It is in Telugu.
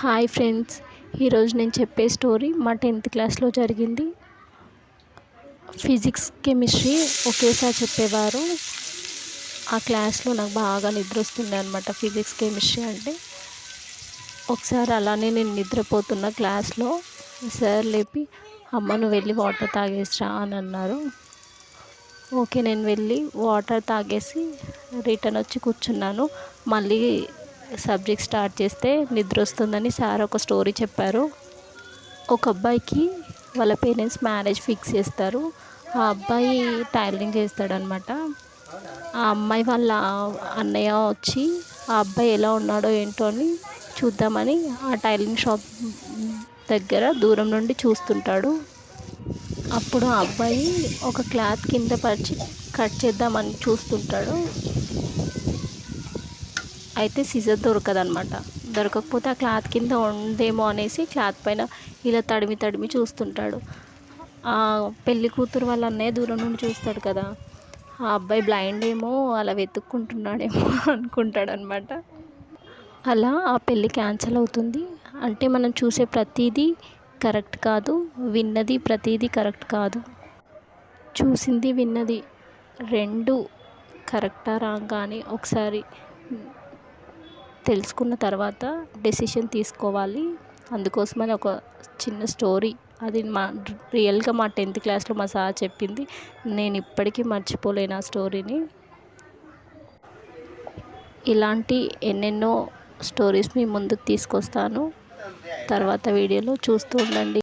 హాయ్ ఫ్రెండ్స్, ఈరోజు నేను చెప్పే స్టోరీ మా 10th క్లాస్లో జరిగింది. ఫిజిక్స్ కెమిస్ట్రీ ఒకేసారి చెప్పేవారు. ఆ క్లాస్లో నాకు బాగా నిద్ర వస్తుండే అనమాట. ఫిజిక్స్ కెమిస్ట్రీ అంటే ఒకసారి అలానే నేను నిద్రపోతున్న క్లాస్లో సార్ లేపి, అమ్మ నువ్వు వెళ్ళి వాటర్ తాగేసిరా అని అన్నారు. ఓకే, నేను వెళ్ళి వాటర్ తాగేసి రిటర్న్ వచ్చి కూర్చున్నాను. మళ్ళీ సబ్జెక్ట్ స్టార్ట్ చేస్తే నిద్ర వస్తుందని సార్ ఒక స్టోరీ చెప్పారు. ఒక అబ్బాయికి వాళ్ళ పేరెంట్స్ మ్యారేజ్ ఫిక్స్ చేస్తారు. ఆ అబ్బాయి టైలరింగ్ చేస్తాడనమాట. ఆ అమ్మాయి వాళ్ళ అన్నయ్య వచ్చి ఆ అబ్బాయి ఎలా ఉన్నాడో ఏంటో అని చూద్దామని ఆ టైలరింగ్ షాప్ దగ్గర దూరం నుండి చూస్తుంటాడు. అప్పుడు ఆ అబ్బాయి ఒక క్లాత్ కింద పరిచి కట్ చేద్దామని చూస్తుంటాడు. అయితే సిజర్ దొరకదనమాట. దొరకకపోతే ఆ క్లాత్ కింద ఉందేమో అనేసి క్లాత్ పైన ఇలా తడిమి తడిమి చూస్తుంటాడు. ఆ పెళ్ళి కూతురు వాళ్ళ అన్నయ్య దూరం నుండి చూస్తాడు కదా, ఆ అబ్బాయి బ్లైండ్ ఏమో అలా వెతుక్కుంటున్నాడేమో అనుకుంటాడనమాట. అలా ఆ పెళ్ళి క్యాన్సిల్ అవుతుంది. అంటే మనం చూసే ప్రతిదీ కరెక్ట్ కాదు, విన్నది ప్రతిదీ కరెక్ట్ కాదు. చూసింది విన్నది రెండు కరెక్టా రాంగా అని ఒకసారి తెలుసుకున్న తర్వాత డెసిషన్ తీసుకోవాలి. అందుకోసమని ఒక చిన్న స్టోరీ, అది రియల్గా మా 10th క్లాస్లో మా సార్ చెప్పింది. నేను ఇప్పటికీ మర్చిపోలేను ఆ స్టోరీని. ఇలాంటి ఎన్నెన్నో స్టోరీస్ మీ ముందుకు తీసుకొస్తాను. తర్వాత వీడియోలో చూస్తూ ఉండండి.